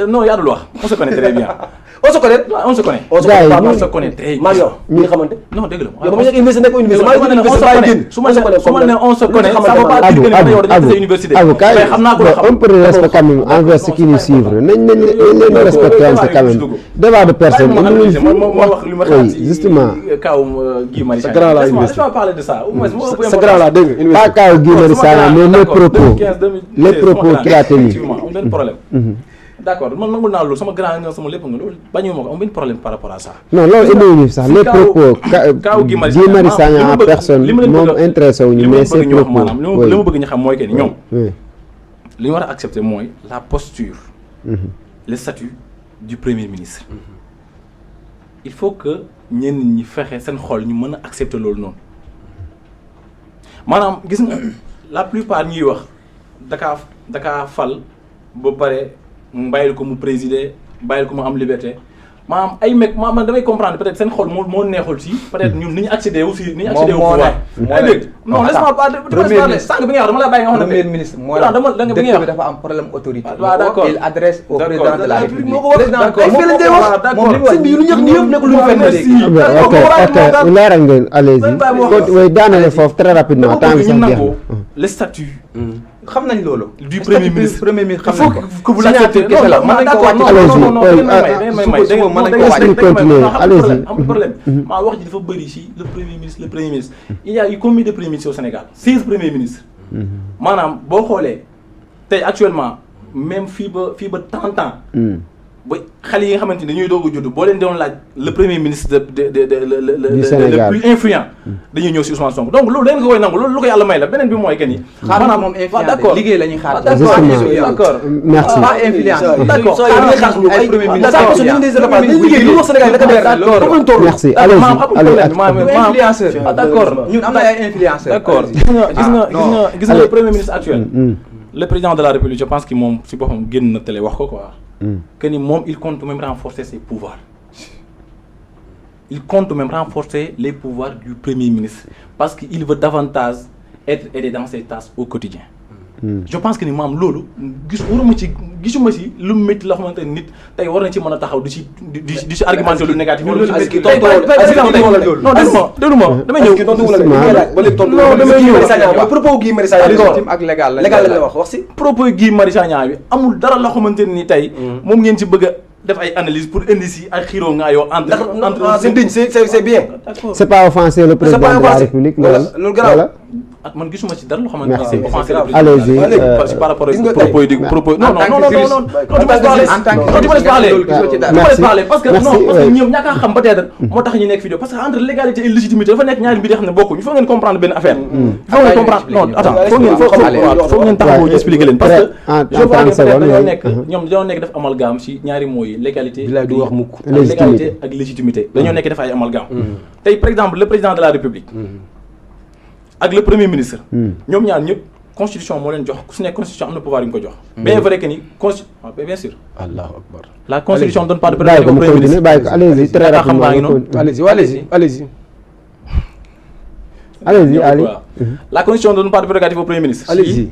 non yaa dul wax on se connaît très bien. on se connaît. on se connaît. on se connaît très bien. ñi nga xamante. non dëgg la yow ba ma nekk université nekk université maa ngi université su ma ne on se connaît ça veut pas dire que yow dañu tase université. mais xam naa ko un peu de respect quand même envers ceux qui nous suivent nañ leen respecter quand même débat de personne. moo wax li ma xalaat ci justement kaw Guy Marius Sagna. sa grand la université laisse-moi parler de ça. sa grand la dégg nga pas kaw Guy Marius Sagna mais les propos qu'il a tenus. benn problème. D'accord man nangul naa loolu sama grand nga sama lépp nga loolu bañu ma ko am benn problème par rapport à ça. non loolu indiwuñu sax les propos Guy Marius Sagna en personne moom intéressé wuñu mais c'est propos maanaam li ma bëgg ñu xam mooy que ni ñoom li ñu war a accepter mooy la posture le statut du premier ministre il faut que ñenn ñi fexe seen xol ñu mën a accepter loolu noonu maanaam gis nga la plupart ñuy wax dakaa fal ba pare bàyyil ko mu présider bàyyil ko mu am liberté maanaam ay mec man damay comprendre peut-être seen xol moo neexul si peut-être ñun ni ñu accédé aussi ni ñu accédé au pouvoir ay dégg non laisse-moi pas parler sànq bi nga wax dama la bàyyi nga wax premier ministre mooy dëkk bi dafa am problème autorité d'accord il adresse au président de la République sëñ bi lu ñëx ni yëpp nekk lu ñu fenn léegi ok leeral ngeen allez-y daanale foofu très rapidement temps bi sax jeex le statut xam nañ loolu du premier ministre xam nañ ko que vous l'acceptez man d'accord amul problème maa wax ji dafa bëri ci le premier ministre il y a eu combien de premiers ministres au Sénégal 16 premiers ministres maanaam boo xoolee tey actuellement même fii ba 30 ans ba xale yi nga xamante ni dañuy doog a judd boo leen doon laaj le premier ministre le plus influent dañuy ñëw si Ousmane Sonko donc loolu da ngeen ko koy nangu loolu lu ko yàlla may la beneen bi mooy que ni. maanaam moom influent liggéey la ñuy xaar. d'accord merci pas influence. d'accord ay premier ministre merci influenceur d'accord ñun am na ay influenceurs. d'accord gis nga le premier ministre actuel. le président de la République je pense que moom si boppam génn na télé wax ko quoi. que ni moom il compte même renforcer ses pouvoirs. Il compte même renforcer les pouvoirs du premier ministre parce qu'il veut davantage être aidé dans ses tâches au quotidien. Je pense que ni maam loolu gisuma ci lu métti la xamante nit tey war na ci mën a taxaw di ci argumenter lu négatif. non déglu ma damay ñëw. propos Guy Marius Sagna légitime ak légal la wax si. propos Guy Marius Sagna bi amul dara loo xamante ni tey moom ngeen ci bëgg a def ay analyse pour indi si ay xiiroo nga yoo entre c'est digne c'est bien. c'est pas offenser le président de la République loolu garaaw man gisuma ci dara loo xamante ni c'est offensé allez-y par rapport ak propos yi propos non parce que ñoom ñàkk a xam peut-être moo tax ñu nekk fii parce que entre légalité et légitimité dafa nekk ñaari mbir yoo xam ne bokkuñu il faut ngeen comprendre benn affaire il faut ngeen comprendre non attends faut ngeen taxaw ñu expliquer leen parce que je vois que peut-être dañoo nekk ñoom dañoo nekk def amalgame ci ñaari mots yi légalité ak légitimité dañoo nekk def ay amalgame tey par exemple le président de la République ak le premier ministre ñoom ñaar ñëpp constitution moo leen jox ku si nekk constitution am na pouvoir yu ñu ko jox bien vrai que ni bien sûr Allahu akbar la constitution donne pas de prérogative au premier ministre allez-y très rapidement allez-y la constitution donne pas de prérogative au premier ministre allez-y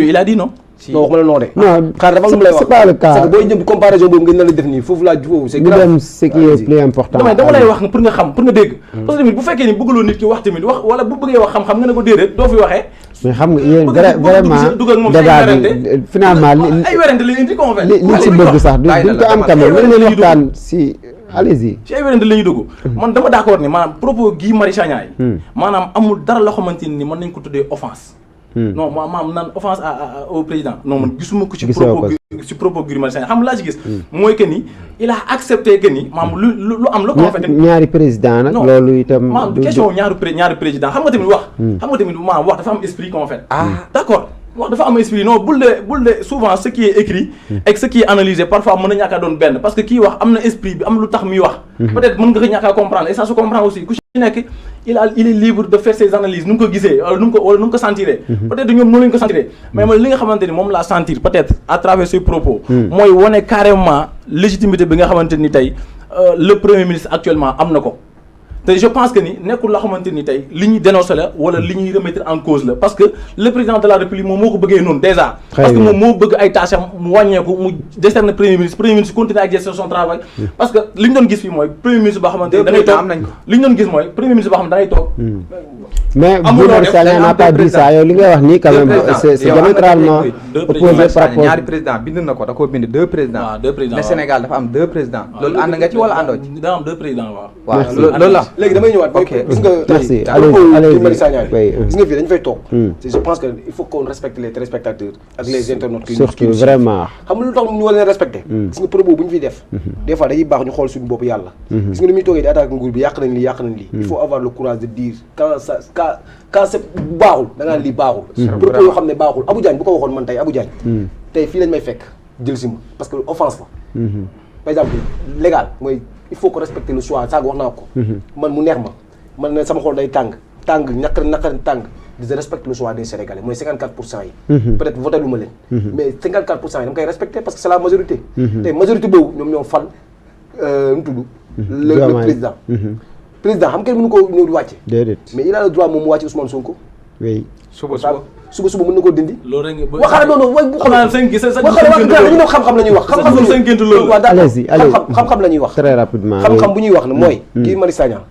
il a dit non non waxuma la non de non xaar dafa am lu mu lay wax c'est pas le cas c'est que booy jëm comparaison boobu ngeen na la def nii foofu laa foofu c'est grave dem ce qui est plus important dama lay wax pour nga xam pour nga dégg parce que tamit bu fekkee ni bëggaloo nit ki wax tamit wax wala bu bëggee wax xam-xam nga ne ko déedéet doo fi waxee mais xam nga yéen vraiment débat bi finalement ay werante la indi ko li ci bëgg sax duñ ko am quand même nañ leen waxtaan si allez-y ci ay werante la ñuy dugg man dama d'accord ni maanaam propos Guy Marius Sagna yi maanaam amul dara loo xamante ni mën nañ ko tuddee offense non maam naan offense au président non man gisuma ko ci propos Guy Marius Sagna xam laa ci gis mooy que ni il a accepté que ni maam lu am la ko en fait ñaari président nag loolu itam maam question ñaari président xam nga tamit maam wax dafa am esprit en fait d'accord wax dafa am esprit non bul de souvent ce qui est écrit et ce qui est analysé parfois mën na ñàkk a doon benn parce que kii wax am na esprit bi am lu tax muy wax peut-être mën nga ko ñàkk a comprendre et ça se comprend aussi ku ci nekk il est libre de faire ses analyses nu mu ko gisee wala nu mu ko sentiree peut-être ñoom noonu lañu ko sentiree mais man li nga xamante ni moom laa sentir peut-être à travers ses propos mooy wane carrément légitimité bi nga xamante ni tey le premier ministre actuellement am na ko te je pense que ni nekkul loo xamante ni tey li ñuy dénoncer la wala li ñuy remettre en cause la parce que le président de la république moom moo ko bëggee noonu déjà parce que moom moo bëgg ay tâches am mu wàññeeku mu décerner premier ministre continuer ak exercer son travail parce que li ñu doon gis fii mooy premier ministre boo xamante ni da ngay toog li ñu doon gis mooy premier ministre boo xam ne da ngay toog mais Guy Marius Sagna n'a pas dit ça yow li ngay wax nii quand même c'est diamétralement opposé par rapport ñaari président bind na ko da koo bind deux présidents waaw deux présidents mais Sénégal dafa am deux présidents loolu ànd nga ci wala àndoo ci da am deux présidents waaw waaw loolu la léegi damay ñëwaat ok gis nga merci tey allez-y Guy Marius Sagna oui gis nga fii dañu fay toog je pense que il faut qu'on respecte les téléspectateurs ak les internautes qui surtout vraiment xam nga lu tax ñu war leen respecté gis nga propos bu ñu fiy def des fois dañuy baax ñu xool suñu bopp yàlla gis nga ni muy toogee di attaque nguur bi yàq nañ lii il faut avoir le courage de dire quand c'est baaxul da ngaa lii baaxul propos yoo xam ne baaxul Abou Diagne bu ko waxoon man tey Abou Diagne tey fii lañ may fekk jël si ma parce que offense la par exemple légal mooy il faut que respecter le choix saaga wax naa ko man mu neex ma man ne sama xol day tàng naqari tàng je respecte le choix des Sénégalais mooy 54% yi peut-être voté lu ma leen mais 54% yi dama koy respecter parce que c'est la majorité tey majorité boobu ñoom ñoo fal nu tudd le président xam kenn mënu ko ñëw di wàcce déedéet mais il a le droit moom mu wàcce Ousmane Sonko oui suba mën na koo dindi loolu rek waxaale noonu way bu xam dañu ne xam-xam la ñuy wax xam-xam la ñuy wax très rapidement xam-xam bu ñuy wax ne mooy Guy Marius Sagna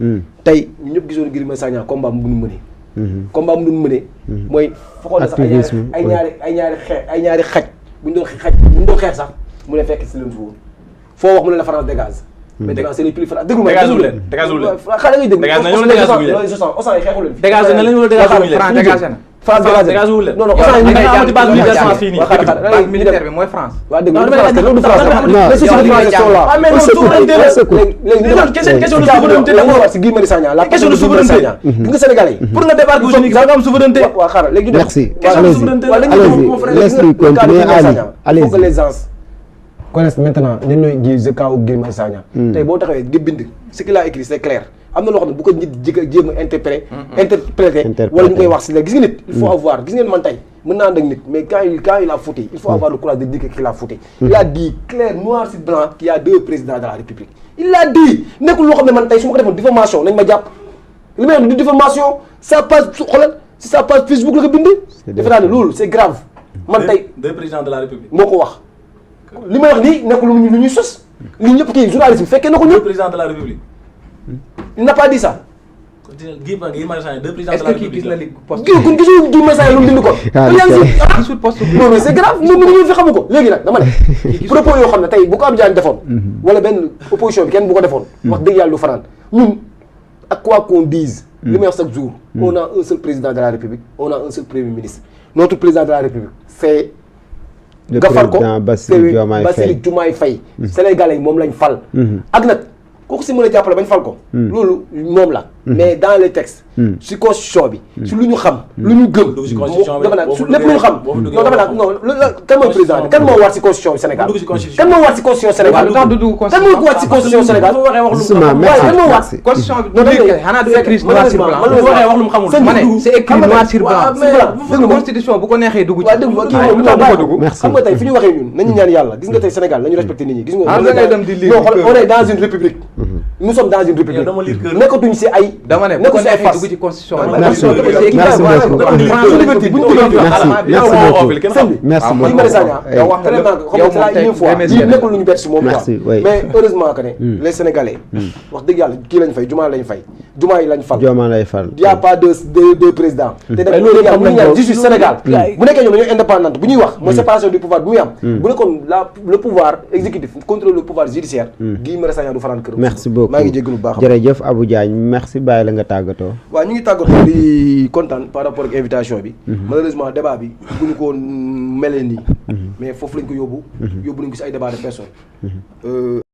tey ñu ñëpp gisoon Guy Marius Sagna combat mu mënee mooy foxoon na sax ay ñaari xaj buñ doon xeex sax mu ne fekk si leen foofu foo wax mu ne la France dégage mais dégage c'est les plus France déglu ma dégage leen xale ngay dégg dégage nañu dégage Osan yi xeexu leen dégage na lañu wala dégage France dégagé na France dégage wu leen non Osan yi nga amati base militaire fii nii base militaire bi mooy France waaw dégg nga loolu France les sociétés françaises sont là mais non souveraineté léegi question de souveraineté la wax si Guy Marius Sagna la question de souveraineté gis nga Sénégalais yi pour nga débarquer au Sénégal nga am souveraineté waaw xaaral léegi merci allez-y laisse-lui continuer allez faut que les gens connaissent maintenant ñun ñooy Guy kaw Guy Marius Sagna tey boo taxawee di bind ce qu'il a écrit c'est clair am na loo xam ne bu ko nit jéem a interpréter wala ñu koy wax si la gis nga nit il faut avoir gis ngeen man tey mën naa ànd ak nit mais quand il a fauté il faut avoir le courage de dire qu'il a fauté il a dit clair noir sur blanc qu'il y a deux présidents de la République il a dit nekkul loo xam ne man tey su ma ko defoon diffamation nañ ma jàpp li may wax du diffamation sa page xoolal si sa page Facebook la ko bind defe naa ne loolu c'est grave man tey deux présidents de la République moo ko wax li may wax nii nekkul lu ñuy sos li ñëpp kii journaliste bi fekkee na ko deux ñëpp présidents de la République il n'a pas dit ça. Guy Marius Sagna deux présidents est-ce de la que kii République gis na li poste kun gisul Guy Marius Sagna lu mu bind ko. gisul poste non mais c'est grave moom mi ngi fi xamu ko léegi nag dama ne propos yoo xam ne tey bu ko Abdou Diagne defoon wala benn opposition bi kenn bu ko defoon wax dëgg yàlla du fanaan ñun ak quoi qu'on dise li may wax chaque jour on a un seul président de la République on a un seul premier ministre notre président de la République c'est le gafal ko président Bassirou Diomaye Faye Sénégalais yi moom lañ fal ak nag kooku si mën a jàppale bañ fal ko loolu moom la mais dans les textes si constitution bi si lu ñu xam lu ñu gëm dafa naan su lépp lu ñu xam non dafa naan non kan mooy président bi kan moo war si constitution bi Sénégal kan moo war si constitution Sénégal kan moo war si constitution Sénégal waaye kan moo war constitution bi xanaa du écrit noir sur blanc wax lu mu xamul ma ne c'est écrit noir sur blanc constitution bu ko neexee dugg ci xam nga tey fi ñu waxee ñun nañu ñaan yàlla gis nga tey Sénégal nañu respecté nit ñi gis nga on est dans une république nous sommes dans une république nekkatuñ si ay dama ne bu ko neexee dugg ci constitution merci nekkul lu ñu bett si moom mais heureusement que ne les Sénégalais wax dëgg yàlla kii lañ fay jumaa lañ fay jumaa yi lañ fal y a pas de président te nag loolu yàlla mu ñaan justice Sénégal bu nekkee ñoom dañoo indépendante bu ñuy wax mooy séparation du pouvoir bu muy am bu nekkoon le pouvoir exécutif contrôle le pouvoir judiciaire Guy Marius Sagna du fanaan kër merci beaucoup maa ngi jéggalu bu baax jërëjëf Abou Diagne merci bàyyi la nga tàggatoo waaw ñu ngi tàggatoo di kontaan par rapport ak invitation bi malheureusement débat bi bu ñu ko melee nii mais foofu lañ ko yóbbu nañ ko si ay débat de personne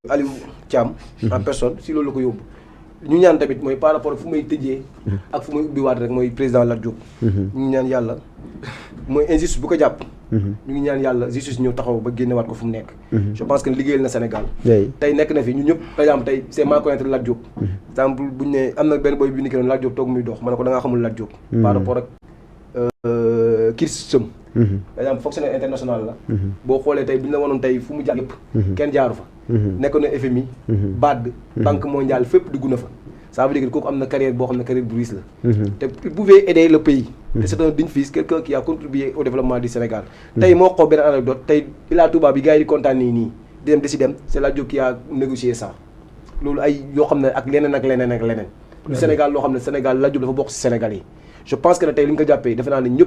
Aliou Thiam en personne si loolu la ko yóbbu ñu ñaan tamit mooy par rapport ak fu may tëjee ak fu may ubbiwaat rek mooy président Lat Diop ñu ngi ñaan yàlla mooy injustice bu ko jàpp ñu ngi ñaan yàlla justice ñëw taxaw ba génnewaat ko fu mu nekk je pense que liggéeyal na Sénégal tey nekk na fi ñun ñëpp par exemple tey c'est mal connaître Lat Diop exemple buñu ne am na benn boy bi ni ki noonu Lat Diop toog muy dox ma ne ko da ngaa xamul Lat Diop par rapport ak kirsëm par exemple fonctionnaire international la boo xoolee tey bu ñu la wanoon tey fu mu jaar yëpp kenn jaaru fa nekk na FMI BAD banque mondiale fépp dugg na fa ça veut dire que kooku am na carrière boo xam ne carrière bu riche la te il pouvait aider le pays te c'est un digne fils quelqu'un qui a contribué au développement du Sénégal tey moo xoo benn anecdote tey Ila Touba bi gars yi di kontaan nii di dem di si dem c'est Lat Diop qui a négocié ça loolu ay yoo xam ne ak leneen lu Sénégal loo xam ne Sénégal Lat Diop dafa bokk si Sénégal yi je pense que ne tey li ñu ko jàppee defe naa ne ñëpp